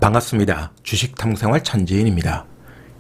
반갑습니다. 주식탐구생활 천지인입니다.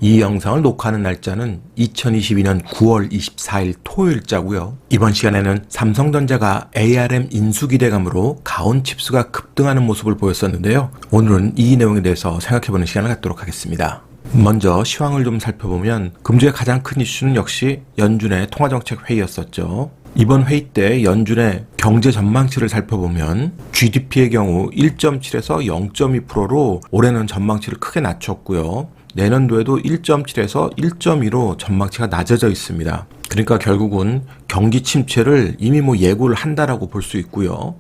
이 영상을 녹화하는 날짜는 2022년 9월 24일 토요일자고요. 이번 시간에는 삼성전자가 ARM 인수 기대감으로 가온칩스가 급등하는 모습을 보였었는데요. 오늘은 이 내용에 대해서 생각해보는 시간을 갖도록 하겠습니다. 먼저 시황을 좀 살펴보면 금주의 가장 큰 이슈는 역시 연준의 통화정책 회의였었죠. 이번 회의 때 연준의 경제 전망치를 살펴보면 GDP의 경우 1.7에서 0.2%로 올해는 전망치를 크게 낮췄고요. 내년도에도 1.7에서 1.2로 전망치가 낮아져 있습니다. 그러니까 결국은 경기 침체를 이미 예고를 한다라고 볼 수 있고요.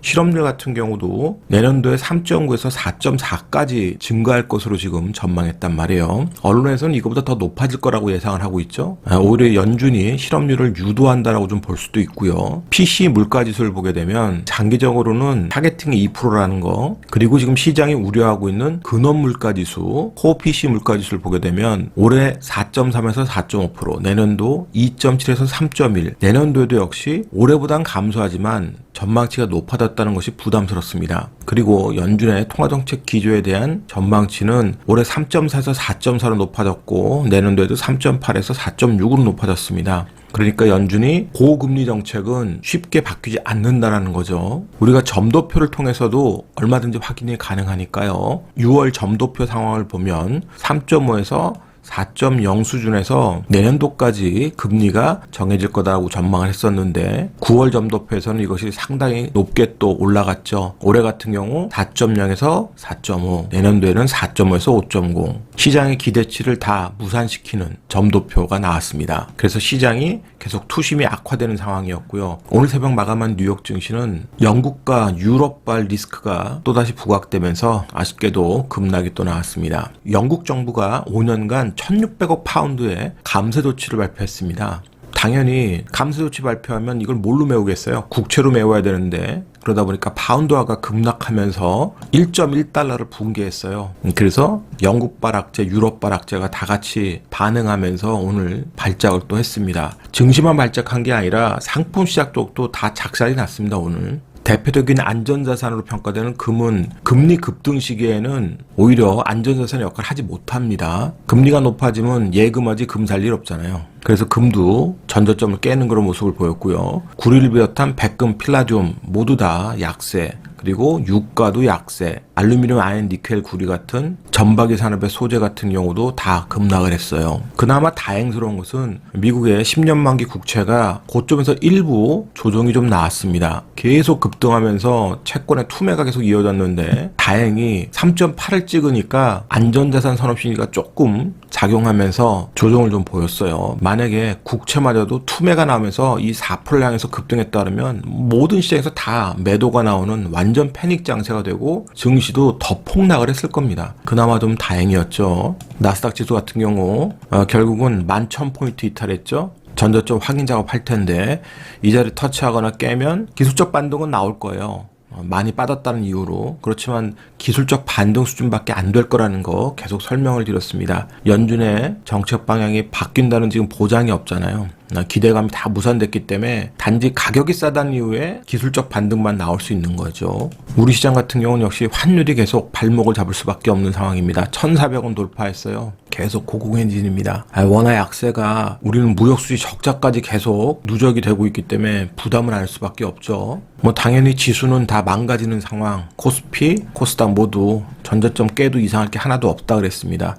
실업률 같은 경우도 내년도에 3.9에서 4.4까지 증가할 것으로 지금 전망했단 말이에요. 언론에서는 이거보다 더 높아질 거라고 예상을 하고 있죠. 오히려 연준이 실업률을 유도한다라고 좀 볼 수도 있고요. PC 물가지수를 보게 되면 장기적으로는 타겟팅이 2%라는 거, 그리고 지금 시장이 우려하고 있는 근원 물가지수, 코어 PC 물가지수를 보게 되면 올해 4.3에서 4.5%, 내년도 2.7에서 3.1, 내년도에도 역시 올해보단 감소하지만 전망치가 높아졌다는 것이 부담스럽습니다. 그리고 연준의 통화정책 기조에 대한 전망치는 올해 3.4에서 4.4로 높아졌고 내년도에도 3.8에서 4.6으로 높아졌습니다. 그러니까 연준이 고금리 정책은 쉽게 바뀌지 않는다라는 거죠. 우리가 점도표를 통해서도 얼마든지 확인이 가능하니까요. 6월 점도표 상황을 보면 3.5에서 4.0 수준에서 내년도까지 금리가 정해질 거다라고 전망을 했었는데 9월 점도표에서는 이것이 상당히 높게 또 올라갔죠. 올해 같은 경우 4.0에서 4.5, 내년도에는 4.5에서 5.0, 시장의 기대치를 다 무산시키는 점도표가 나왔습니다. 그래서 시장이 계속 투심이 악화되는 상황이었고요. 오늘 새벽 마감한 뉴욕 증시는 영국과 유럽발 리스크가 또다시 부각되면서 아쉽게도 급락이 또 나왔습니다. 영국 정부가 5년간 1,600억 파운드의 감세 조치를 발표했습니다. 당연히 감세 조치 발표하면 이걸 뭘로 메우겠어요? 국채로 메워야 되는데 그러다 보니까 파운드화가 급락하면서 1.1달러를 붕괴했어요. 그래서 영국발 악재, 유럽발 악재가 다 같이 반응하면서 오늘 발작을 또 했습니다. 증시만 발작한 게 아니라 상품 시장 쪽도 다 작살이 났습니다, 오늘. 대표적인 안전자산으로 평가되는 금은 금리 급등 시기에는 오히려 안전자산의 역할을 하지 못합니다. 금리가 높아지면 예금하지 금 살 일 없잖아요. 그래서 금도 전저점을 깨는 그런 모습을 보였고요. 구리를 비롯한 백금, 필라디움 모두 다 약세, 그리고 유가도 약세, 알루미늄, 아연, 니켈, 구리 같은 전박이 산업의 소재 같은 경우도 다 급락을 했어요. 그나마 다행스러운 것은 미국의 10년 만기 국채가 고점에서 일부 조정이 좀 나왔습니다. 계속 급등하면서 채권의 투매가 계속 이어졌는데 다행히 3.8을 찍으니까 안전자산 선호 심리가 조금 작용하면서 조정을 좀 보였어요. 만약에 국채마저도 투매가 나오면서 이 4%를 향해서 급등했다 그러면 모든 시장에서 다 매도가 나오는 완전 패닉 장세가 되고 증시도 더 폭락을 했을 겁니다. 그나마 좀 다행이었죠. 나스닥 지수 같은 경우 결국은 11,000포인트 이탈했죠. 전저점 확인 작업할 텐데 이 자리 터치하거나 깨면 기술적 반등은 나올 거예요. 많이 빠졌다는 이유로. 그렇지만 기술적 반등 수준밖에 안 될 거라는 거 계속 설명을 드렸습니다. 연준의 정책 방향이 바뀐다는 지금 보장이 없잖아요. 기대감이 다 무산됐기 때문에 단지 가격이 싸다는 이유에 기술적 반등만 나올 수 있는 거죠. 우리 시장 같은 경우는 역시 환율이 계속 발목을 잡을 수밖에 없는 상황입니다. 1,400원 돌파했어요. 계속 고공행진입니다. 원화 약세가 우리는 무역수지 적자까지 계속 누적이 되고 있기 때문에 부담을 안 할 수밖에 없죠. 당연히 지수는 다 망가지는 상황, 코스피, 코스닥 모두 전저점 깨도 이상할 게 하나도 없다 그랬습니다.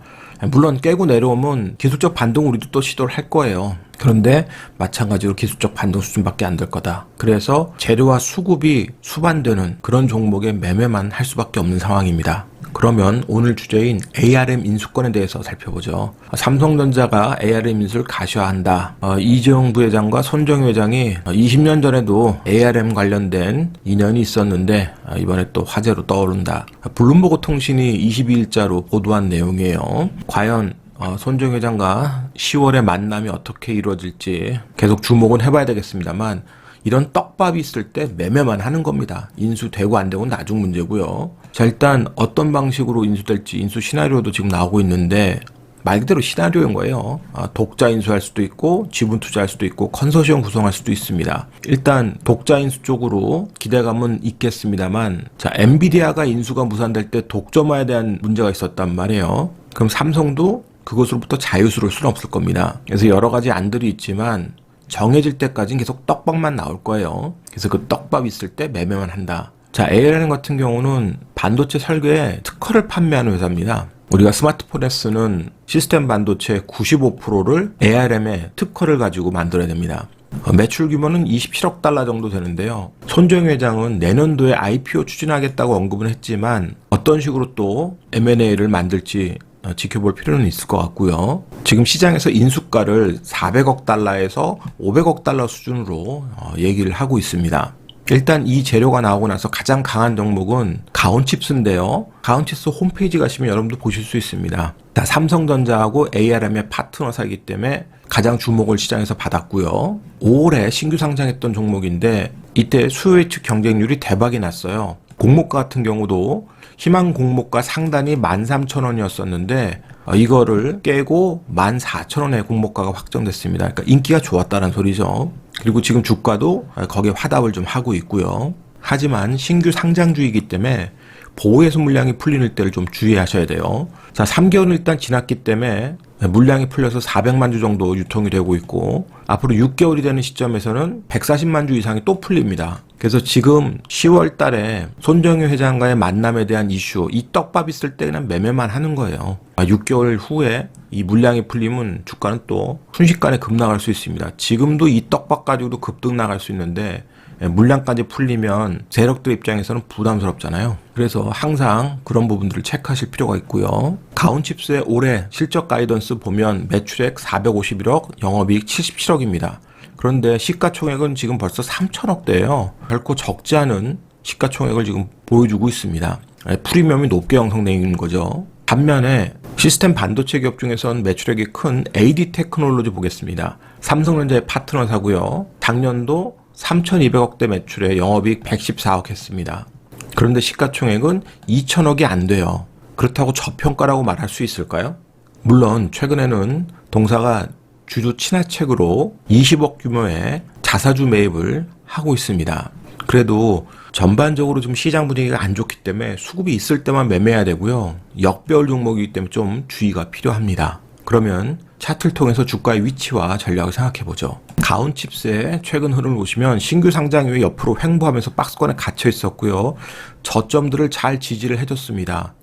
물론 깨고 내려오면 기술적 반등 우리도 또 시도를 할 거예요. 그런데 마찬가지로 기술적 반등 수준밖에 안 될 거다. 그래서 재료와 수급이 수반되는 그런 종목의 매매만 할 수밖에 없는 상황입니다. 그러면 오늘 주제인 ARM 인수권에 대해서 살펴보죠. 삼성전자가 ARM 인수를 가셔한다. 이재용 부회장과 손정희 회장이 20년 전에도 ARM 관련된 인연이 있었는데 이번에 또 화제로 떠오른다. 블룸버그 통신이 22일자로 보도한 내용이에요. 과연 손정희 회장과 10월에 만남이 어떻게 이루어질지 계속 주목은 해봐야 되겠습니다만 이런 떡밥이 있을 때 매매만 하는 겁니다. 인수되고 안 되고는 나중 문제고요. 자, 일단 어떤 방식으로 인수될지 인수 시나리오도 지금 나오고 있는데 말 그대로 시나리오인 거예요. 독자 인수할 수도 있고 지분 투자할 수도 있고 컨소시엄 구성할 수도 있습니다. 일단 독자 인수 쪽으로 기대감은 있겠습니다만, 자, 엔비디아가 인수가 무산될 때 독점화에 대한 문제가 있었단 말이에요. 그럼 삼성도 그것으로부터 자유스러울 수는 없을 겁니다. 그래서 여러 가지 안들이 있지만 정해질 때까지는 계속 떡밥만 나올 거예요. 그래서 그 떡밥 있을 때 매매만 한다. 자, ARM 같은 경우는 반도체 설계에 특허를 판매하는 회사입니다. 우리가 스마트폰에 쓰는 시스템 반도체의 95%를 ARM의 특허를 가지고 만들어야 됩니다. 매출 규모는 27억 달러 정도 되는데요. 손정희 회장은 내년도에 IPO 추진하겠다고 언급은 했지만 어떤 식으로 또 M&A를 만들지 지켜볼 필요는 있을 것 같고요. 지금 시장에서 인수가를 400억 달러에서 500억 달러 수준으로 얘기를 하고 있습니다. 일단 이 재료가 나오고 나서 가장 강한 종목은 가온칩스인데요. 가온칩스 홈페이지 가시면 여러분도 보실 수 있습니다. 삼성전자하고 ARM의 파트너사이기 때문에 가장 주목을 시장에서 받았고요. 5월에 신규 상장했던 종목인데 이때 수요 예측 경쟁률이 대박이 났어요. 공모가 같은 경우도 희망 공모가 상단이 13,000원이었었는데 이거를 깨고 14,000원의 공모가가 확정됐습니다. 그러니까 인기가 좋았다는 소리죠. 그리고 지금 주가도 거기에 화답을 좀 하고 있고요. 하지만 신규 상장주이기 때문에 보호해소 물량이 풀리는 때를 좀 주의하셔야 돼요. 자, 3개월은 일단 지났기 때문에 물량이 풀려서 400만 주 정도 유통이 되고 있고 앞으로 6개월이 되는 시점에서는 140만 주 이상이 또 풀립니다. 그래서 지금 10월 달에 손정희 회장과의 만남에 대한 이슈, 이 떡밥 있을 때 그냥 매매만 하는 거예요. 6개월 후에 이 물량이 풀리면 주가는 또 순식간에 급락할 수 있습니다. 지금도 이 떡밥 가지고도 급등 나갈 수 있는데 물량까지 풀리면 세력들 입장에서는 부담스럽잖아요. 그래서 항상 그런 부분들을 체크하실 필요가 있고요. 가온칩스의 올해 실적 가이던스 보면 매출액 451억, 영업이익 77억입니다. 그런데 시가총액은 지금 벌써 3천억대예요. 결코 적지 않은 시가총액을 지금 보여주고 있습니다. 프리미엄이 높게 형성되는 거죠. 반면에 시스템 반도체 기업 중에선 매출액이 큰 AD 테크놀로지 보겠습니다. 삼성전자의 파트너사고요. 작년도 3,200억대 매출에 영업이익 114억 했습니다. 그런데 시가총액은 2천억이 안 돼요. 그렇다고 저평가라고 말할 수 있을까요? 물론 최근에는 동사가 주주 친화책으로 20억 규모의 자사주 매입을 하고 있습니다. 그래도 전반적으로 좀 시장 분위기가 안 좋기 때문에 수급이 있을 때만 매매해야 되고요. 역배열 종목이기 때문에 좀 주의가 필요합니다. 그러면 차트를 통해서 주가의 위치와 전략을 생각해보죠. 가온칩스의 최근 흐름을 보시면 신규 상장 이후에 옆으로 횡보하면서 박스권에 갇혀 있었고요. 저점들을 잘 지지를 해줬습니다.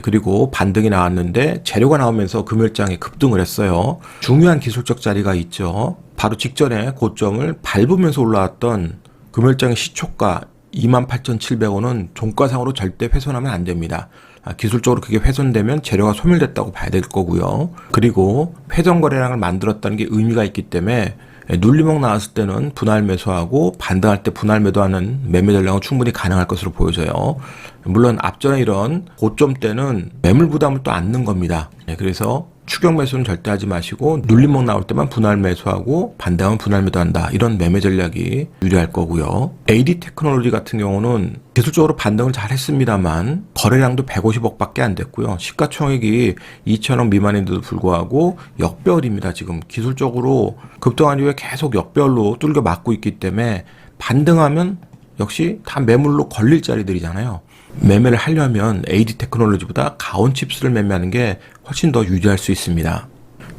그리고 반등이 나왔는데 재료가 나오면서 금요일장에 급등을 했어요. 중요한 기술적 자리가 있죠. 바로 직전에 고점을 밟으면서 올라왔던 금요일장의 시초가 28,700원은 종가상으로 절대 훼손하면 안 됩니다. 기술적으로 그게 훼손되면 재료가 소멸됐다고 봐야 될 거고요. 그리고 회전 거래량을 만들었다는 게 의미가 있기 때문에 눌림목 나왔을 때는 분할 매수하고 반등할 때 분할 매도하는 매매 전략은 충분히 가능할 것으로 보여져요. 물론 앞전에 이런 고점 때는 매물 부담을 또 안는 겁니다. 그래서 추격 매수는 절대 하지 마시고 눌림목 나올 때만 분할 매수하고 반등하면 분할 매도한다. 이런 매매 전략이 유리할 거고요. AD 테크놀로지 같은 경우는 기술적으로 반등을 잘 했습니다만 거래량도 150억밖에 안 됐고요. 시가총액이 2천억 미만인데도 불구하고 역배열입니다. 지금 기술적으로 급등한 이후에 계속 역배열로 뚫겨 맞고 있기 때문에 반등하면 역시 다 매물로 걸릴 자리들이잖아요. 매매를 하려면 AD 테크놀로지보다 가온칩스를 매매하는 게 훨씬 더 유리할 수 있습니다.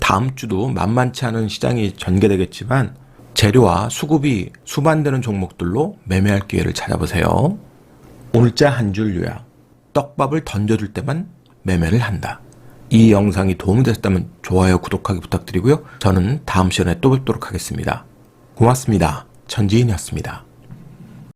다음 주도 만만치 않은 시장이 전개되겠지만 재료와 수급이 수반되는 종목들로 매매할 기회를 찾아보세요. 오늘자 한 줄 요약. 떡밥을 던져줄 때만 매매를 한다. 이 영상이 도움이 되셨다면 좋아요, 구독하기 부탁드리고요. 저는 다음 시간에 또 뵙도록 하겠습니다. 고맙습니다. 전지인이었습니다.